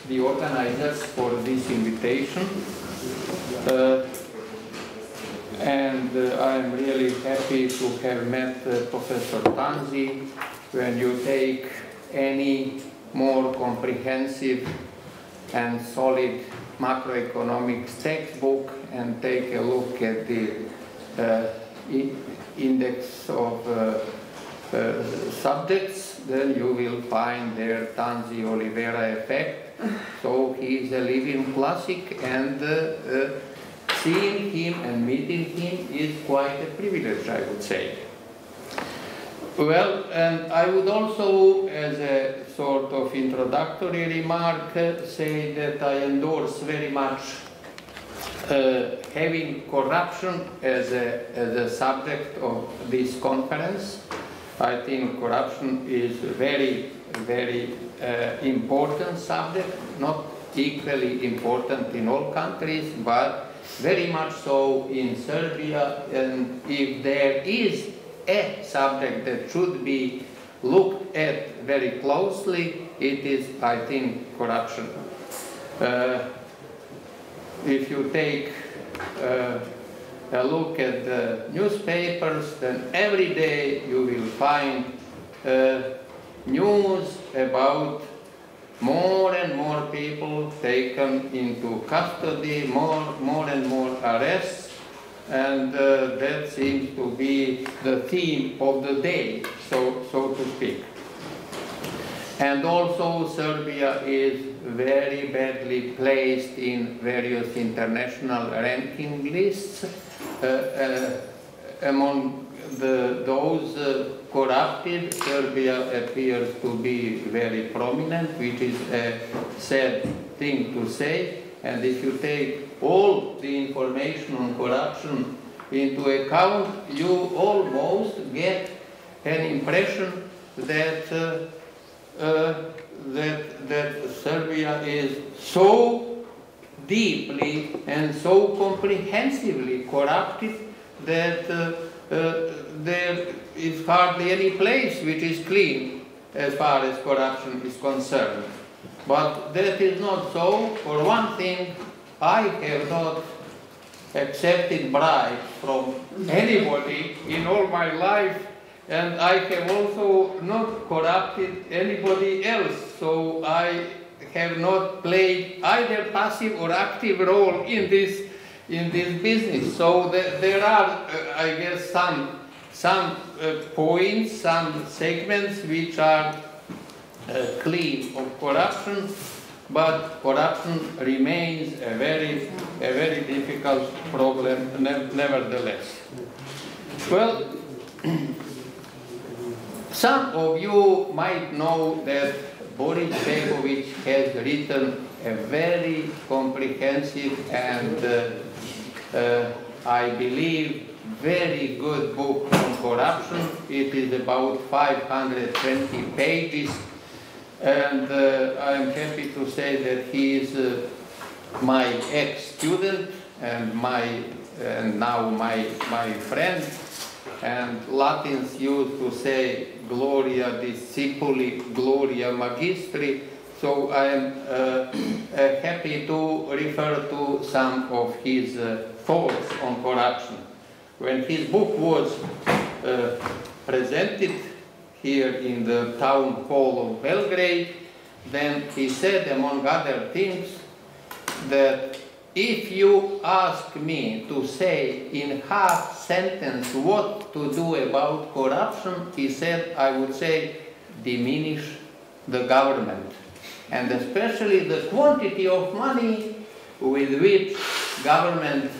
the organizers for this invitation. And I am really happy to have met Professor Tanzi. When you take any more comprehensive and solid macroeconomics textbook and take a look at the index of subjects, then you will find there Tanzi Oliveira effect. So he is a living classic, and seeing him and meeting him is quite a privilege, I would say. Well, and I would also, as a sort of introductory remark, say that I endorse very much having corruption as a subject of this conference. I think corruption is a very, very important subject, not equally important in all countries, but very much so in Serbia. And if there is a subject that should be looked at very closely, it is, I think, corruption. If you take a look at the newspapers, then every day you will find news about more and more people taken into custody, more and more arrests, and that seems to be the theme of the day, so to speak. And also Serbia is very badly placed in various international ranking lists. Among those corrupted, Serbia appears to be very prominent, which is a sad thing to say. And if you take all the information on corruption into account, you almost get an impression that that Serbia is so deeply and so comprehensively corrupted that there is hardly any place which is clean as far as corruption is concerned. But that is not so. For one thing, I have not accepted bribes from anybody in all my life, and I have also not corrupted anybody else. So I have not played either passive or active role in this business. So there are, I guess, some points, some segments which are clean of corruption, but corruption remains a very difficult problem nevertheless. Well, some of you might know that Boris Begovic has written a very comprehensive and I believe very good book on corruption. It is about 520 pages, and I am happy to say that he is my ex-student and now my friend. And Latins used to say Gloria discipuli, Gloria magistri. So I am happy to refer to some of his thoughts on corruption. When his book was presented here in the town hall of Belgrade, then he said, among other things, that if you ask me to say in half sentence what to do about corruption, he said, I would say diminish the government, and especially the quantity of money with which government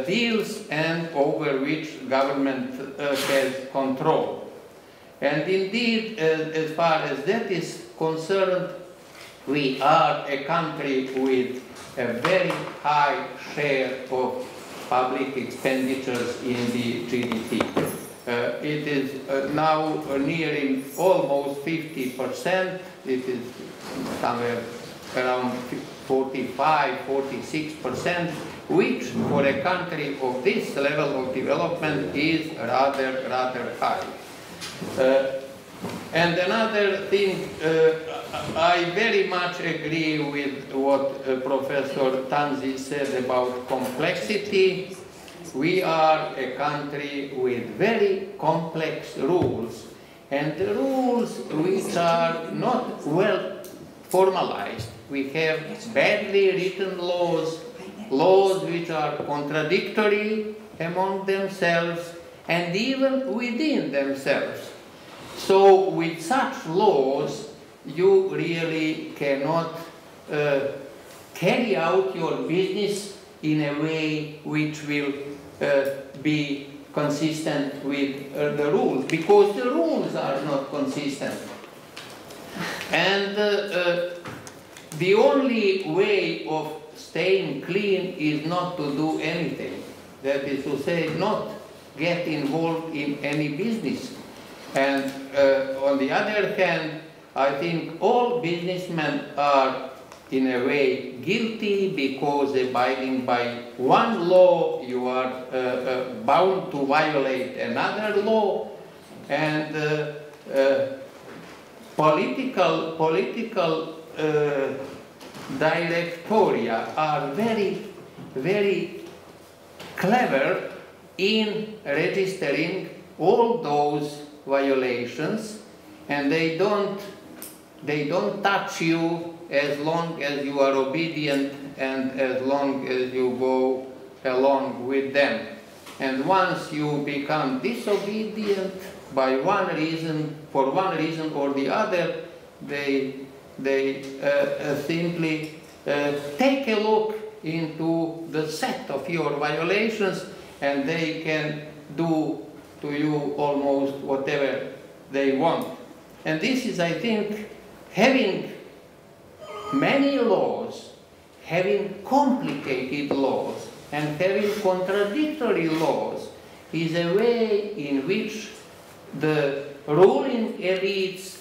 deals and over which government has control. And indeed, as far as that is concerned, we are a country with a very high share of public expenditures in the GDP. It is now nearing almost 50%. It is somewhere around 45, 46%, which for a country of this level of development is rather high. And another thing, I very much agree with what Professor Tanzi said about complexity. We are a country with very complex rules, and the rules which are not well formalized. We have badly written laws, laws which are contradictory among themselves and even within themselves. So with such laws, you really cannot carry out your business in a way which will be consistent with the rules, because the rules are not consistent. And the only way of staying clean is not to do anything. That is to say, not get involved in any business. And on the other hand, I think all businessmen are in a way guilty, because abiding by one law you are bound to violate another law, and political directoria are very clever in registering all those violations, and they don't touch you as long as you are obedient and as long as you go along with them. And once you become disobedient for one reason or the other, they simply take a look into the set of your violations, and they can do to you almost whatever they want. And this is, I think, having many laws, having complicated laws, and having contradictory laws is a way in which the ruling elites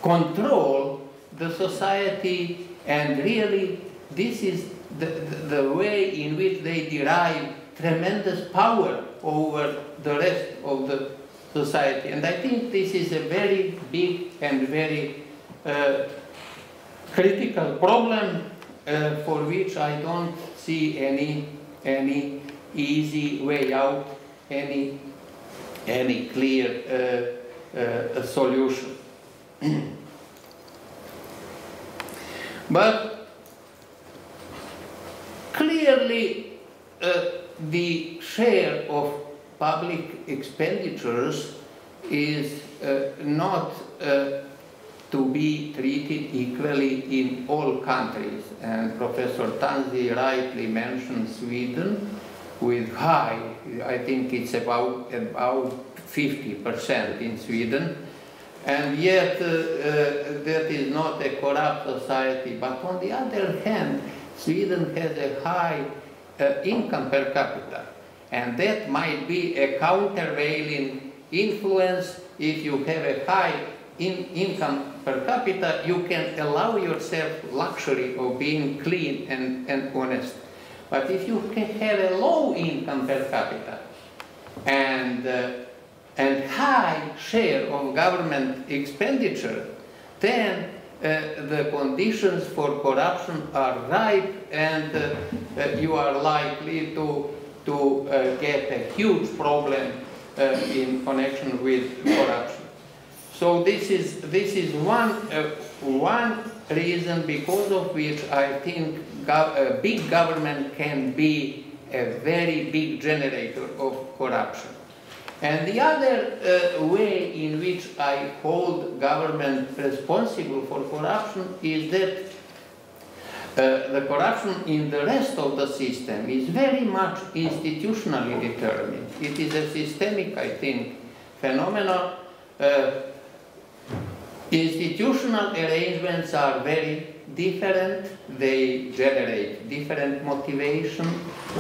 control the society, and really this is the way in which they derive tremendous power over the rest of the society. And I think this is a very big and very critical problem for which I don't see any easy way out, any clear solution. But clearly the share of public expenditures is not to be treated equally in all countries. And Professor Tanzi rightly mentioned Sweden with high, I think it's about 50% in Sweden. And yet that is not a corrupt society. But on the other hand, Sweden has a high income per capita. And that might be a countervailing influence. If you have a high income per capita, you can allow yourself luxury of being clean and honest. But if you can have a low income per capita and high share of government expenditure, then the conditions for corruption are ripe, and you are likely to get a huge problem in connection with corruption. So this is one reason because of which I think big government can be a very big generator of corruption. And the other way in which I hold government responsible for corruption is that the corruption in the rest of the system is very much institutionally determined. It is a systemic, I think, phenomenon. Institutional arrangements are very different. They generate different motivation.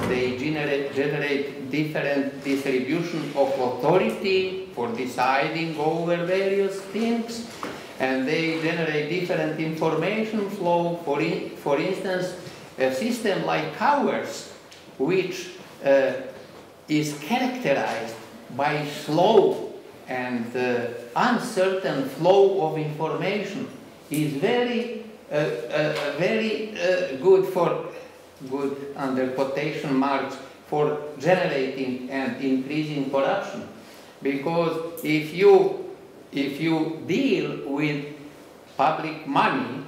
They generate different distribution of authority for deciding over various things. And they generate different information flow. For instance, a system like ours, which is characterized by slow and uncertain flow of information is very good for, good under quotation marks, for generating and increasing corruption. Because if you deal with public money,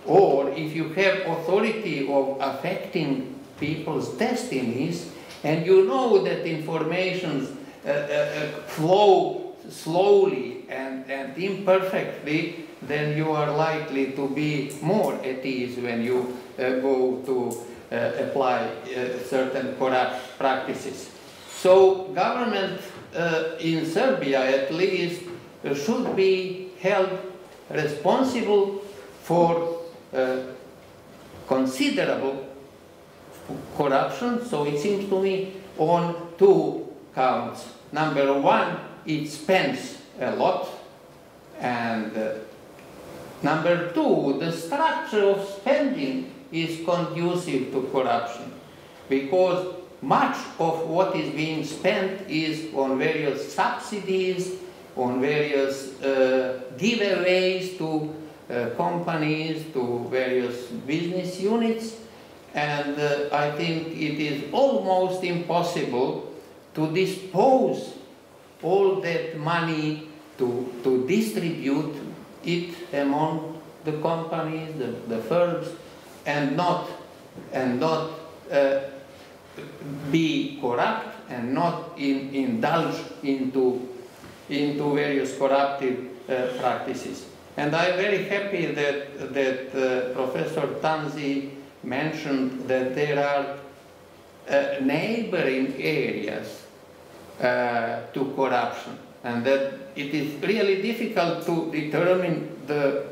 or if you have authority of affecting people's destinies, and you know that information flow slowly and imperfectly, then you are likely to be more at ease when you go to apply certain corrupt practices. So government in Serbia at least should be held responsible for considerable corruption, so it seems to me, on two counts. Number one, it spends a lot, and number two, the structure of spending is conducive to corruption, because much of what is being spent is on various subsidies, on various giveaways to companies, to various business units, and I think it is almost impossible to dispose all that money, to distribute it among the companies, the firms, and not be corrupt and not indulge into various corruptive practices. And I'm very happy that Professor Tanzi mentioned that there are neighboring areas to corruption, and that it is really difficult to determine the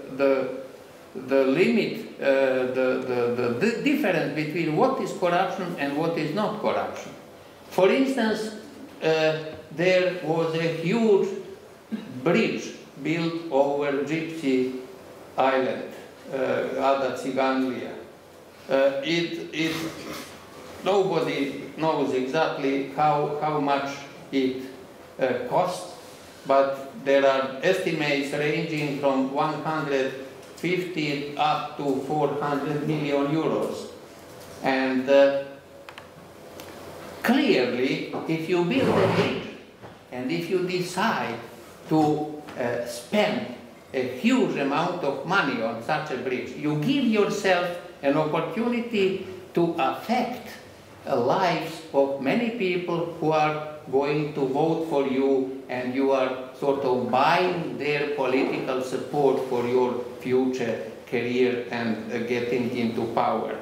limit, the difference between what is corruption and what is not corruption. For instance, there was a huge bridge built over Gypsy Island, Ada Tsiganlia. Nobody knows exactly how much it cost, but there are estimates ranging from 150 up to 400 million euros. And clearly, if you build a bridge and if you decide to spend a huge amount of money on such a bridge, you give yourself an opportunity to affect the lives of many people who are going to vote for you, and you are sort of buying their political support for your future career and getting into power.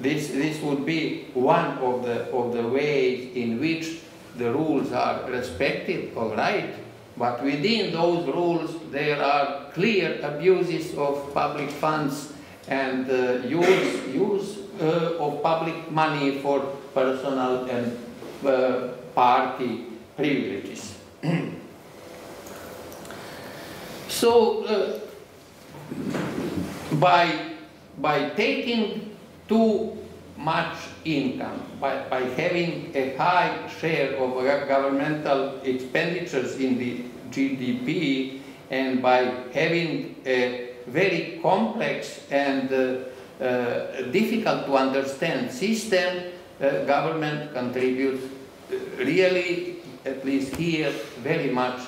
This would be one of the ways in which the rules are respected, all right, but within those rules there are clear abuses of public funds and use of public money for personal and party privileges. So by taking too much income, by having a high share of governmental expenditures in the GDP, and by having a very complex and difficult to understand system, government contributes really, at least here, very much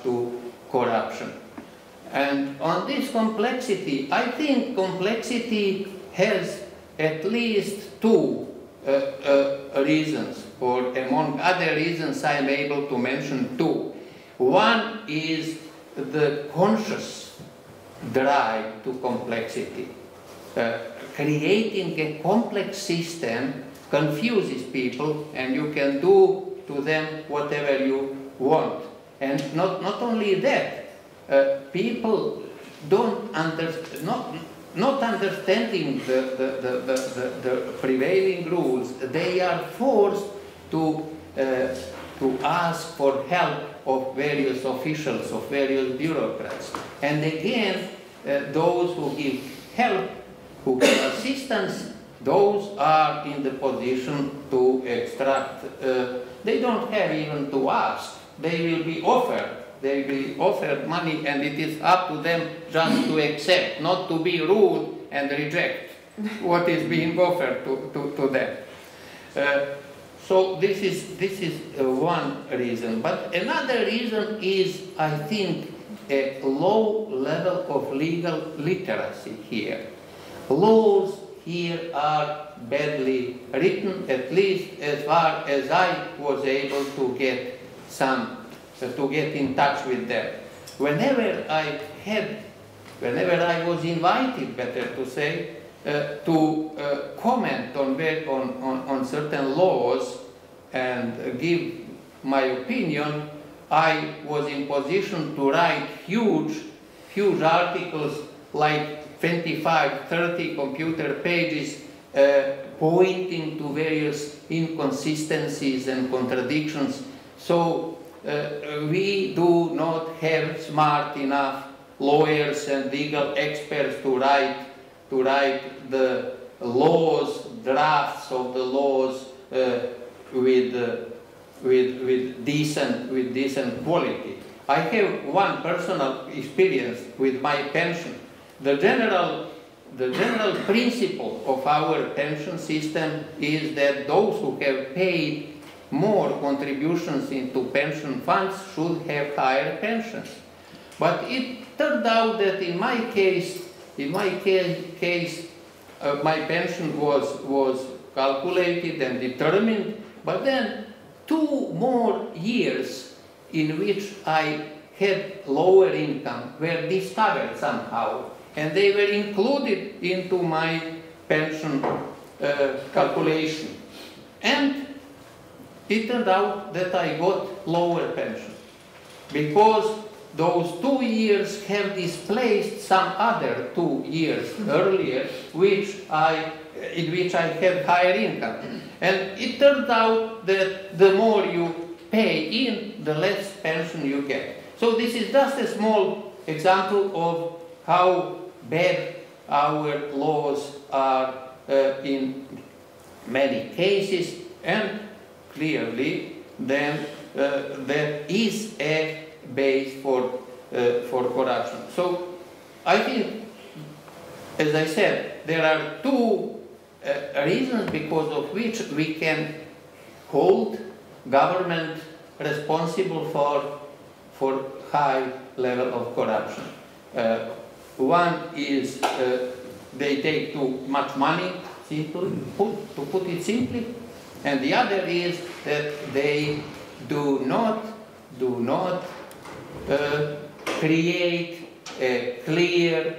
to corruption. And on this complexity, I think complexity has at least two reasons, or among other reasons I am able to mention two. One is the conscious drive to complexity. Creating a complex system confuses people, and you can do to them whatever you want. And not only that, people don't not understanding the prevailing rules, they are forced to ask for help of various officials, of various bureaucrats. And again, those who give help, who give assistance, those are in the position to extract. They don't have even to ask. They will be offered they will offer money, and it is up to them just to accept, not to be rude and reject what is being offered to them. So this is one reason. But another reason is, I think, a low level of legal literacy here. Laws here are badly written, at least as far as I was able to get in touch with them. Whenever I was invited, better to say, to comment on certain laws and give my opinion, I was in position to write huge articles, like 25, 30 computer pages, pointing to various inconsistencies and contradictions. So we do not have smart enough lawyers and legal experts to write the laws, drafts of the laws with decent quality. I have one personal experience with my pension. The general principle of our pension system is that those who have paid more contributions into pension funds should have higher pensions. But it turned out that in my case, my pension was calculated and determined, but then 2 more years in which I had lower income were discovered somehow, and they were included into my pension calculation. And it turned out that I got lower pension, because those 2 years have displaced some other 2 years earlier, in which I had higher income. And it turned out that the more you pay in, the less pension you get. So this is just a small example of how bad our laws are in many cases, and clearly then there is a base for corruption. So I think, as I said, there are 2 reasons because of which we can hold government responsible for high level of corruption. One is they take too much money, to put it simply, and the other is that they do not create a clear,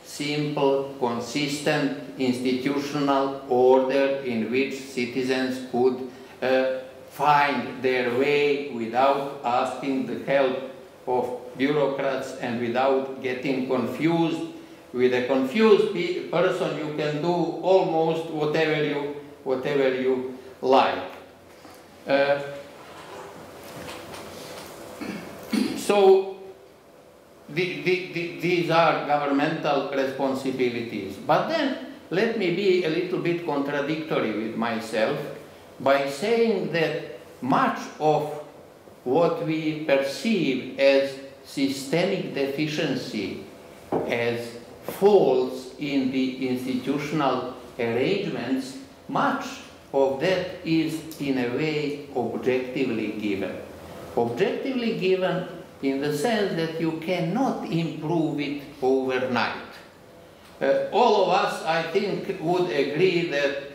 simple, consistent institutional order in which citizens could find their way without asking the help of bureaucrats and without getting confused. With a confused person, you can do almost whatever you like. So these are governmental responsibilities. But then let me be a little bit contradictory with myself by saying that much of what we perceive as systemic deficiency, as faults in the institutional arrangements, much of that is in a way objectively given. Objectively given in the sense that you cannot improve it overnight. All of us, I think, would agree that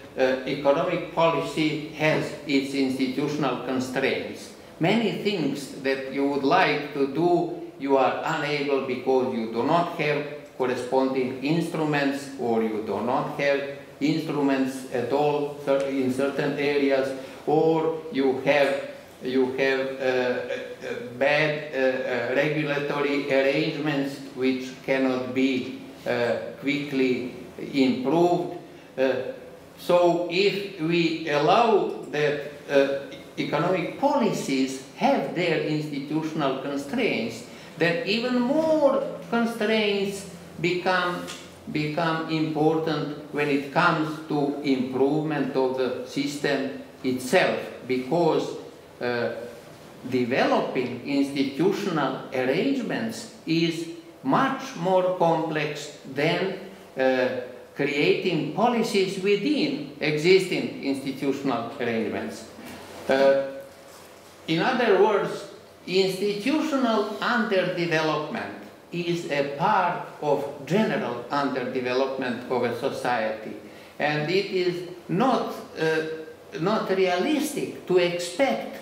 economic policy has its institutional constraints. Many things that you would like to do, you are unable because you do not have corresponding instruments, or you do not have instruments at all in certain areas, or you have bad regulatory arrangements which cannot be quickly improved. So if we allow that economic policies have their institutional constraints, then even more constraints become important when it comes to improvement of the system itself, because developing institutional arrangements is much more complex than creating policies within existing institutional arrangements. In other words, institutional underdevelopment is a part of general underdevelopment of a society, and it is not realistic to expect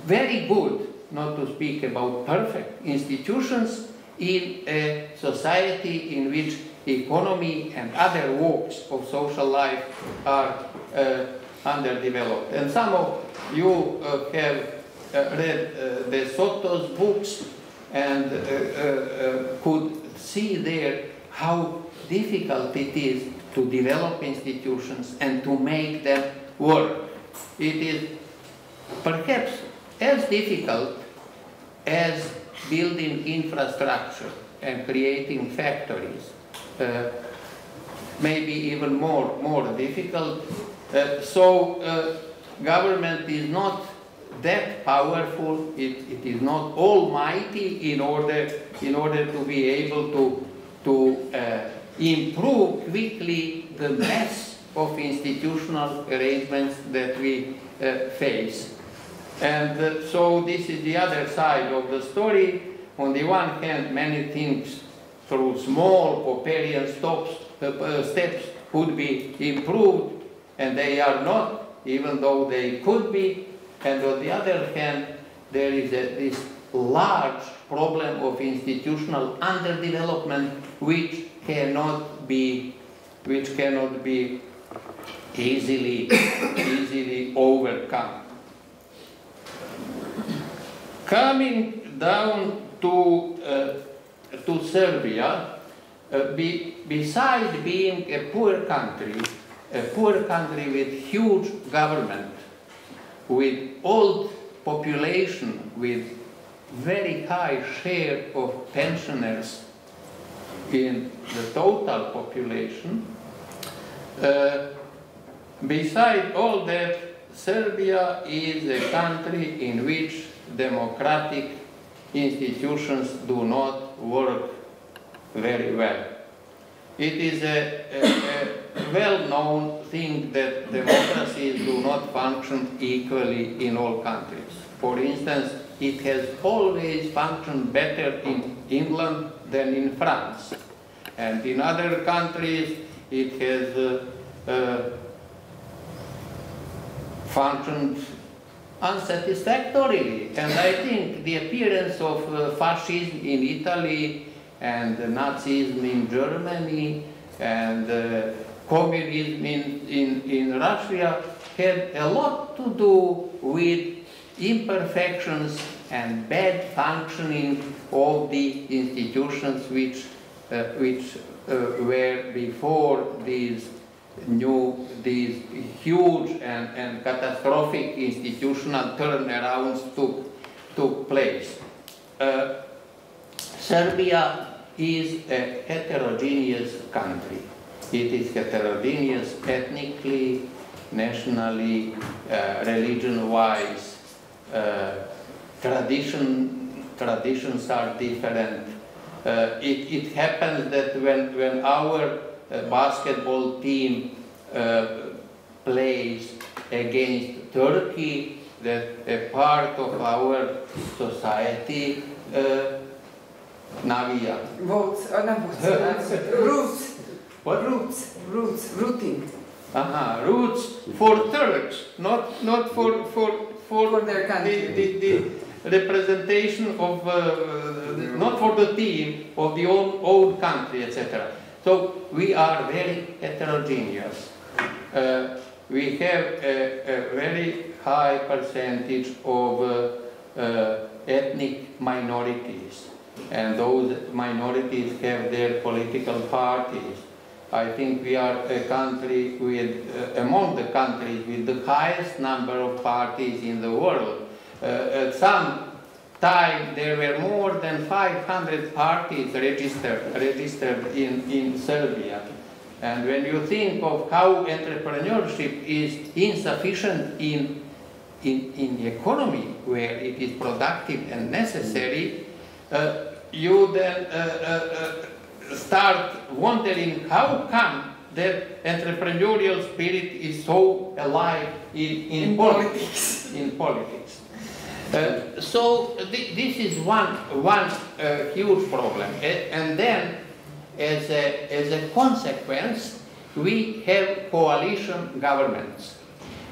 very good, not to speak about perfect, institutions in a society in which economy and other walks of social life are underdeveloped. And some of you have read De Soto's books and could see there how difficult it is to develop institutions and to make them work. It is perhaps as difficult as building infrastructure and creating factories, maybe even more difficult. Government is not that powerful, it is not almighty in order to be able to improve quickly the mess of institutional arrangements that we face. And so this is the other side of the story. On the one hand, many things through small Popperian steps could be improved, and they are not, even though they could be. And on the other hand, there is this large problem of institutional underdevelopment which cannot be easily overcome. Coming down to Serbia, besides being a poor country with huge government, with old population, with very high share of pensioners in the total population, beside all that, Serbia is a country in which democratic institutions do not work very well. It is a well-known thing that democracies do not function equally in all countries. For instance, it has always functioned better in England than in France. And in other countries, it has functioned unsatisfactorily. And I think the appearance of fascism in Italy and Nazism in Germany and communism in Russia had a lot to do with imperfections and bad functioning of the institutions which were before these huge and catastrophic institutional turnarounds took place. Serbia is a heterogeneous country. It is heterogeneous ethnically, nationally, religion-wise. Traditions are different. It happens that when our basketball team plays against Turkey, that a part of our society navija. Votes, not votes, roots. What? Roots. Rooting. Roots for Turks, not for their country. The representation of, not for the team of the old country, etc. So we are very heterogeneous. We have a very high percentage of ethnic minorities, and those minorities have their political parties. I think we are a country with, among the countries with the highest number of parties in the world. At some time there were more than 500 parties registered in Serbia. And when you think of how entrepreneurship is insufficient in in economy where it is productive and necessary, you then start wondering how come that entrepreneurial spirit is so alive in politics. In politics. So this is one huge problem, and then as a consequence we have coalition governments,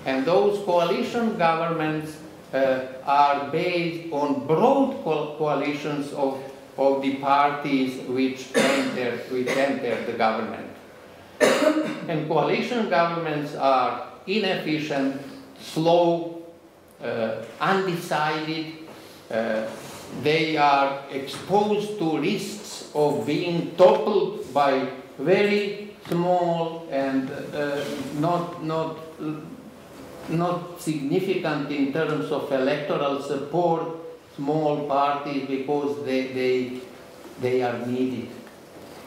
and those coalition governments are based on broad coalitions of the parties which enter the government. And coalition governments are inefficient, slow, undecided. They are exposed to risks of being toppled by very small and not significant in terms of electoral support, small parties, because they are needed.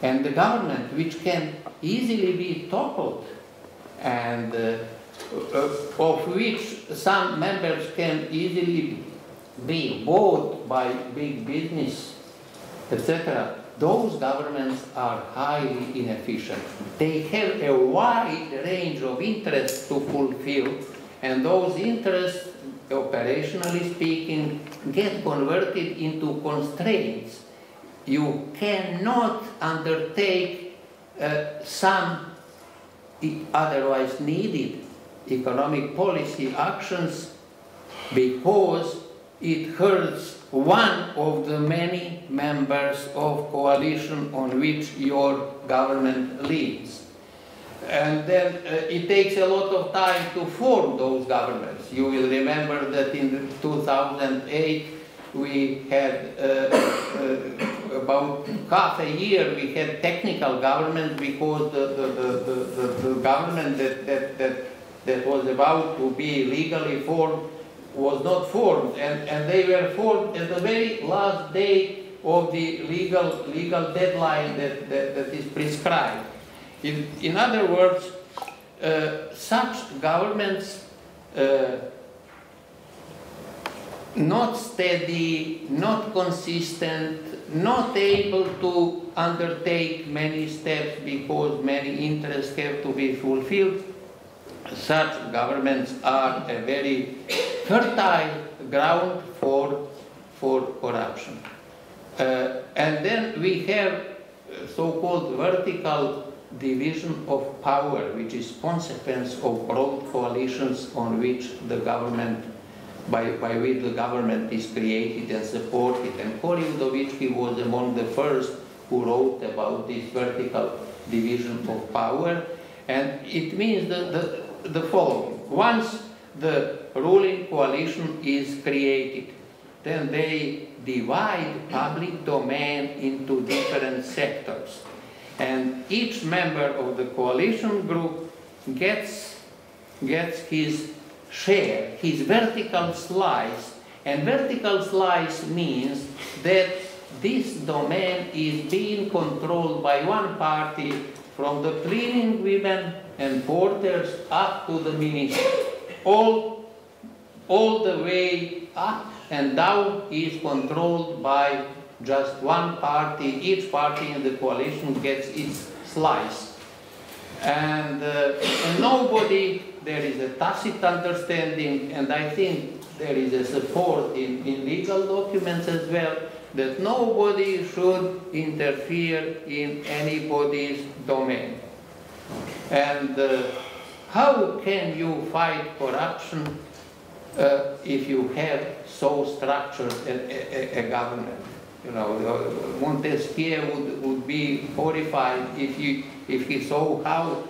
And the government, which can easily be toppled, and of which some members can easily be bought by big business, etc., those governments are highly inefficient. They have a wide range of interests to fulfill, and those interests, operationally speaking, get converted into constraints. You cannot undertake some otherwise needed economic policy actions because it hurts one of the many members of coalition on which your government leads. And then it takes a lot of time to form those governments. You will remember that in 2008 we had about half a year we had technical government because the government that was about to be legally formed was not formed, and they were formed at the very last day of the legal deadline that is prescribed. In other words, such governments, not steady, not consistent, not able to undertake many steps because many interests have to be fulfilled, such governments are a very fertile ground for corruption. And then we have so-called vertical division of power, which is consequence of broad coalitions on which the government, by which the government is created and supported. And Kori Udovicki was among the first who wrote about this vertical division of power, and it means the following. Once the ruling coalition is created, then they divide public domain into different sectors. And each member of the coalition group gets his share, his vertical slice. And vertical slice means that this domain is being controlled by one party, from the cleaning women and porters up to the minister. All the way up and down is controlled by just one party. Each party in the coalition gets its slice. And nobody, there is a tacit understanding, and I think there is a support in legal documents as well, that nobody should interfere in anybody's domain. And how can you fight corruption if you have so structured a government? You know, Montesquieu would be horrified if he saw how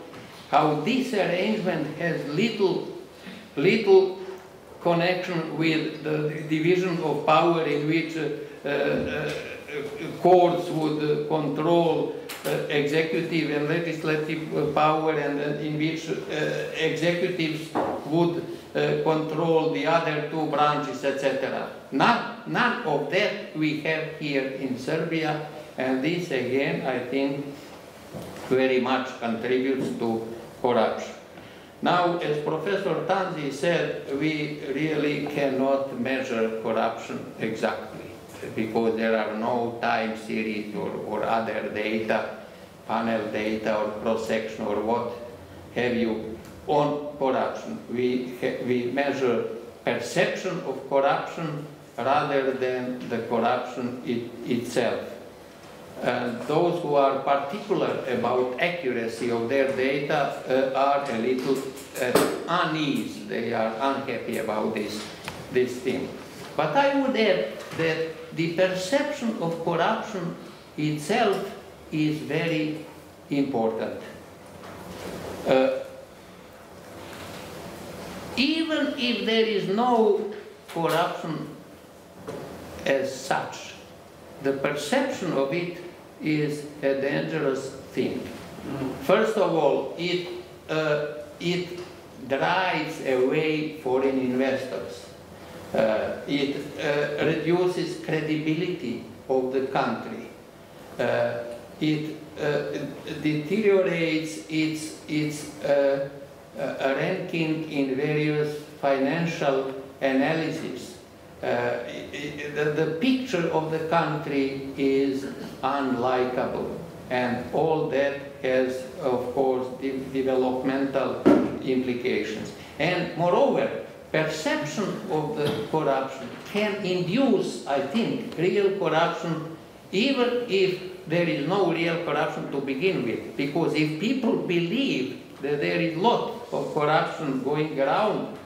this arrangement has little connection with the division of power in which courts would control executive and legislative power, and in which executives would control the other two branches, etc. None of that we have here in Serbia, and this again I think very much contributes to corruption. Now, as Professor Tanzi said, we really cannot measure corruption exactly because there are no time series or other data, panel data or cross-section or what have you on corruption. We measure perception of corruption rather than the corruption itself. And those who are particular about accuracy of their data are a little uneasy. They are unhappy about this thing. But I would add that the perception of corruption itself is very important. Even if there is no corruption as such, the perception of it is a dangerous thing. First of all, it drives away foreign investors. It reduces credibility of the country. It deteriorates its ranking in various financial analyses. The picture of the country is unlikable, and all that has, of course, developmental implications. And moreover, perception of the corruption can induce, I think, real corruption, even if there is no real corruption to begin with. Because if people believe that there is a lot of corruption going around,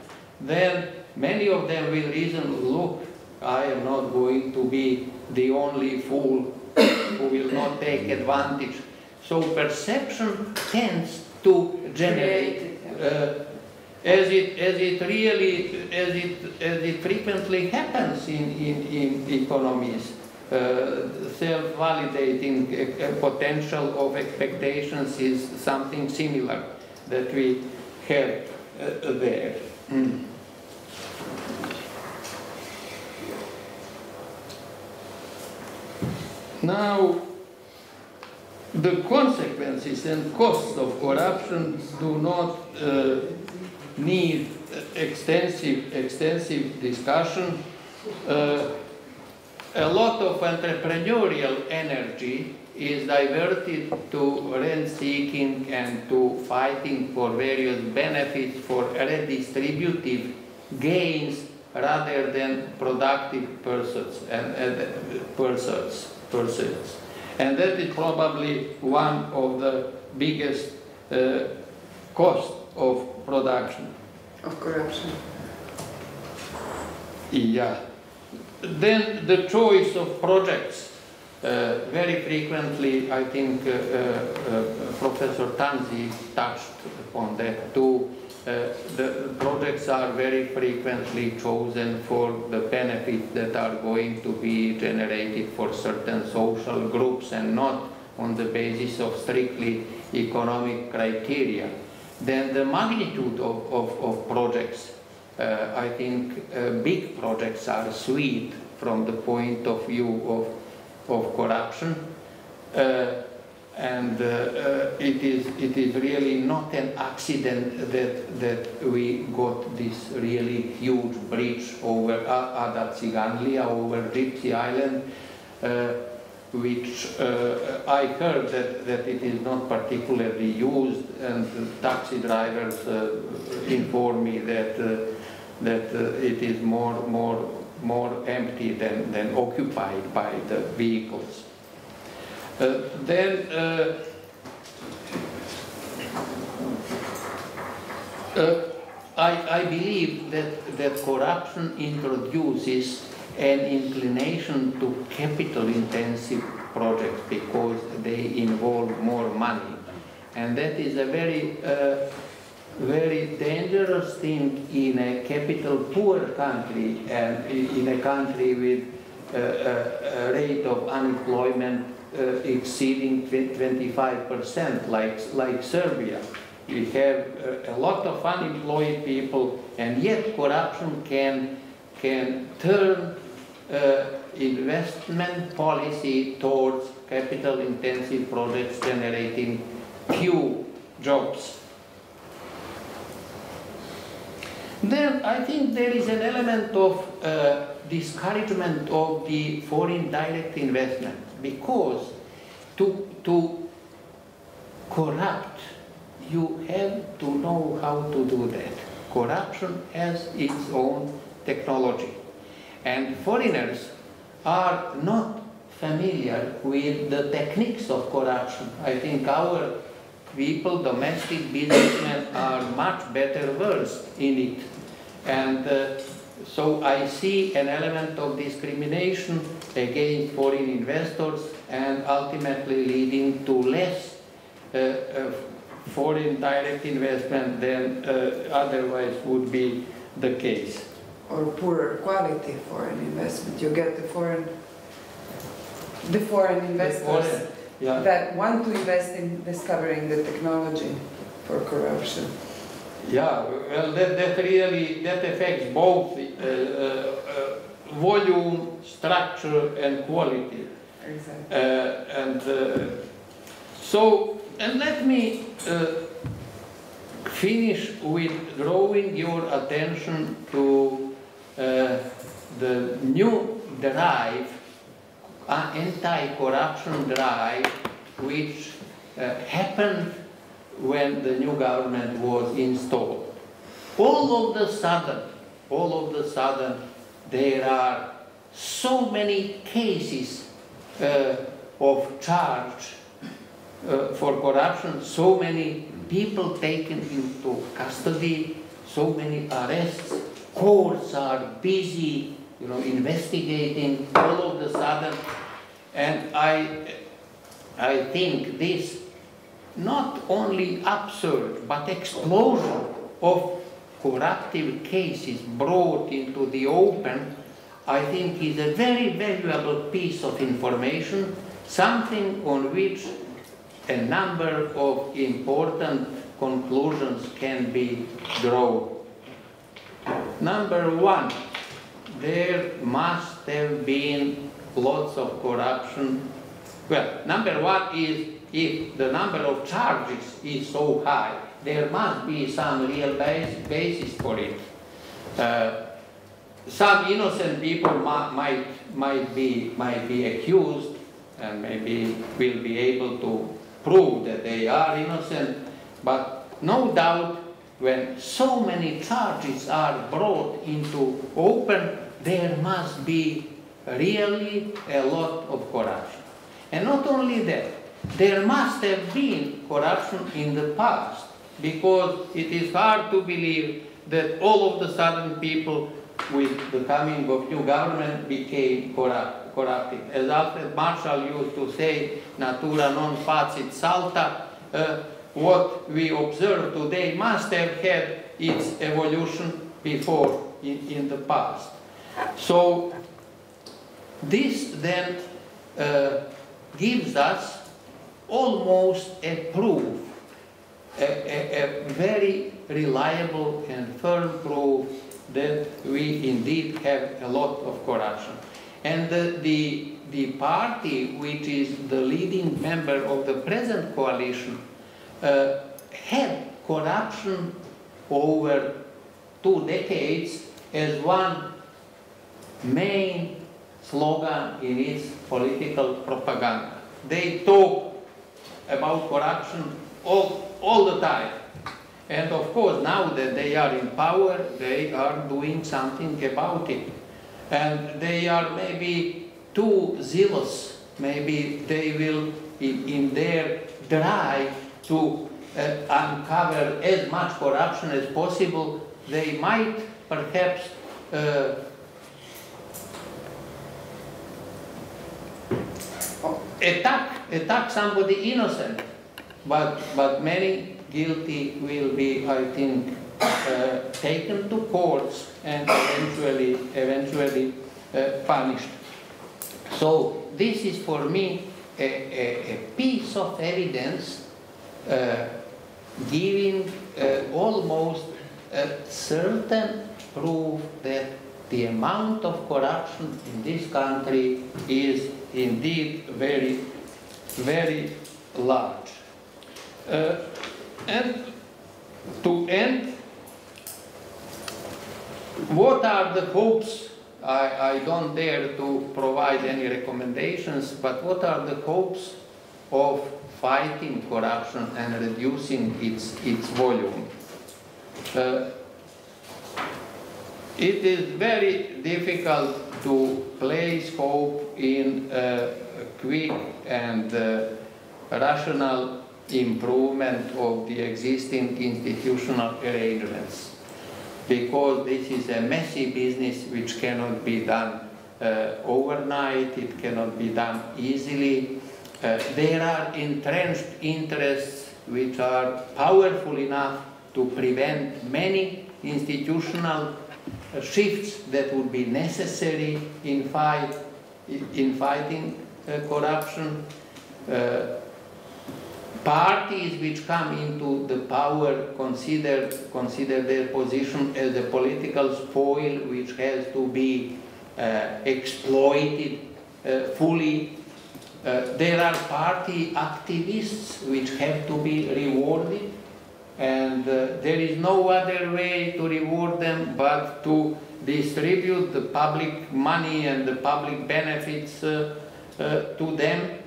then many of them will reason, look, I am not going to be the only fool who will not take advantage. So perception tends to generate, as it frequently happens in economies, self-validating potential of expectations is something similar that we have there. Now, the consequences and costs of corruption do not need extensive discussion. A lot of entrepreneurial energy is diverted to rent-seeking and to fighting for various benefits for redistributive gains rather than productive pursuits. And that is probably one of the biggest costs of production. Of corruption. Yeah. Then the choice of projects. Very frequently, I think Professor Tanzi touched upon that too. The projects are very frequently chosen for the benefits that are going to be generated for certain social groups and not on the basis of strictly economic criteria. Then the magnitude of projects, I think big projects are sweet from the point of view of corruption. And it is really not an accident that we got this really huge bridge over Adatsiganlia, over Gypsy Island, which I heard that it is not particularly used, and taxi drivers inform me that it is more empty than occupied by the vehicles. I believe that corruption introduces an inclination to capital-intensive projects because they involve more money, and that is a very dangerous thing in a capital-poor country and in a country with a rate of unemployment exceeding 25%, like Serbia. We have a lot of unemployed people, and yet corruption can turn investment policy towards capital-intensive projects generating few jobs. Then I think there is an element of discouragement of the foreign direct investment, because to corrupt, you have to know how to do that. Corruption has its own technology, and foreigners are not familiar with the techniques of corruption. I think our people, domestic businessmen, are much better versed in it. And so I see an element of discrimination against foreign investors, and ultimately leading to less foreign direct investment than otherwise would be the case. Or poorer quality foreign investment. You get the foreign investors that want to invest in discovering the technology for corruption. Yeah, well, that affects both volume, structure, and quality. Exactly. And let me finish with drawing your attention to the new drive, anti-corruption drive, which happened when the new government was installed. All of the sudden, there are so many cases of charge for corruption, so many people taken into custody, so many arrests, courts are busy, investigating all of the sudden, and I think this not only absurd but explosion of corruptive cases brought into the open, I think is a very valuable piece of information, something on which a number of important conclusions can be drawn. Number one, there must have been lots of corruption. Well, number one is, if the number of charges is so high, there must be some real basis for it. Some innocent people might be accused, and maybe will be able to prove that they are innocent, but no doubt when so many charges are brought into open, there must be really a lot of corruption. And not only that, there must have been corruption in the past, because it is hard to believe that all of the sudden people with the coming of new government became corrupted. As Alfred Marshall used to say, natura non facit salta, what we observe today must have had its evolution before in the past. So this then gives us almost a proof, a very reliable and firm proof that we indeed have a lot of corruption. And the party which is the leading member of the present coalition had corruption over 2 decades as one main slogan in its political propaganda. They talk about corruption all the time. And of course, now that they are in power, they are doing something about it. And they are maybe too zealous. Maybe they will, in their drive to uncover as much corruption as possible, they might perhaps attack somebody innocent, but many guilty will be, I think, taken to courts and eventually punished. So this is for me a piece of evidence giving almost a certain proof that the amount of corruption in this country is indeed very, very large. And to end, What are the hopes? I don't dare to provide any recommendations, but what are the hopes of fighting corruption and reducing its volume? It is very difficult to place hope in quick and rational improvement of the existing institutional arrangements, because this is a messy business which cannot be done overnight, it cannot be done easily. There are entrenched interests which are powerful enough to prevent many institutional shifts that would be necessary in fighting corruption. Parties which come into the power consider their position as a political spoil which has to be exploited fully. There are party activists which have to be rewarded, and there is no other way to reward them but to distribute the public money and the public benefits to them.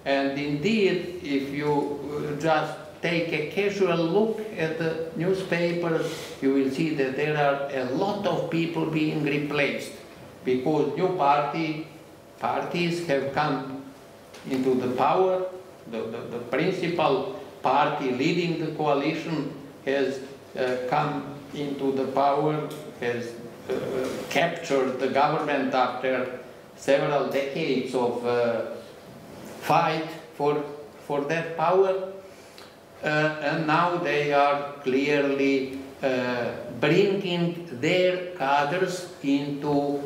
And indeed, if you just take a casual look at the newspapers, you will see that there are a lot of people being replaced because new parties have come into the power. The principal party leading the coalition has come into the power, has captured the government after several decades of fight for that power, and now they are clearly bringing their cadres into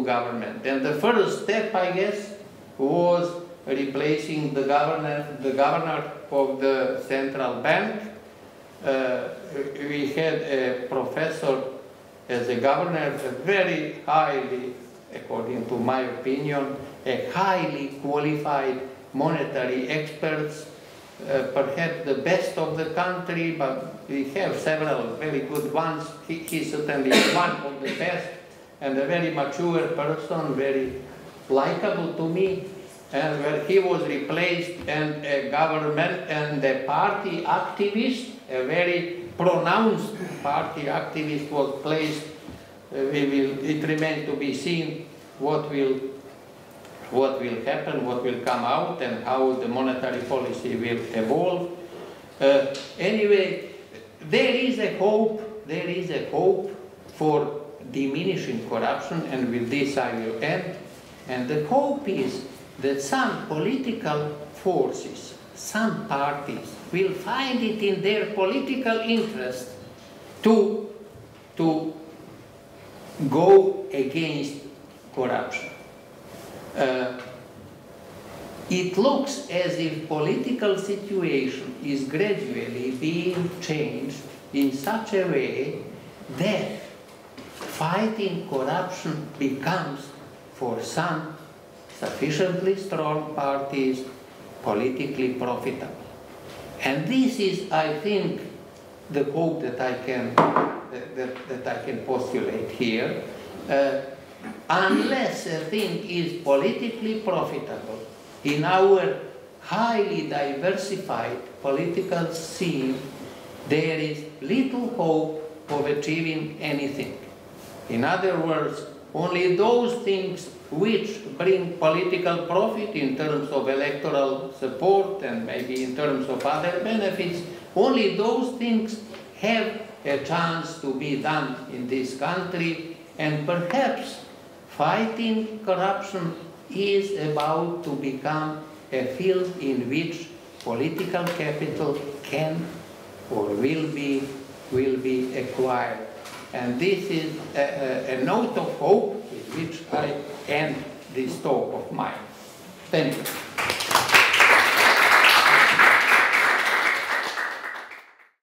government. And the first step, I guess, was replacing the governor of the central bank. We had a professor as a governor, a very highly, according to my opinion, a highly qualified monetary experts, perhaps the best of the country, but we have several very good ones. He certainly is one of the best, and a very mature person, very likable to me. And when he was replaced, and a government and a party activist, a very pronounced party activist was placed. It remains to be seen what will happen, what will come out, and how the monetary policy will evolve. Anyway, there is a hope for diminishing corruption, and with this I will end. And the hope is that some political forces, some parties, will find it in their political interest to go against corruption. It looks as if political situation is gradually being changed in such a way that fighting corruption becomes, for some sufficiently strong parties, politically profitable. And this is, I think, the hope that I can postulate here. Unless a thing is politically profitable in our highly diversified political scene, there is little hope of achieving anything. In other words, only those things which bring political profit in terms of electoral support and maybe in terms of other benefits, only those things have a chance to be done in this country, and perhaps fighting corruption is about to become a field in which political capital can or will be acquired. And this is a note of hope with which I end this talk of mine. Thank you.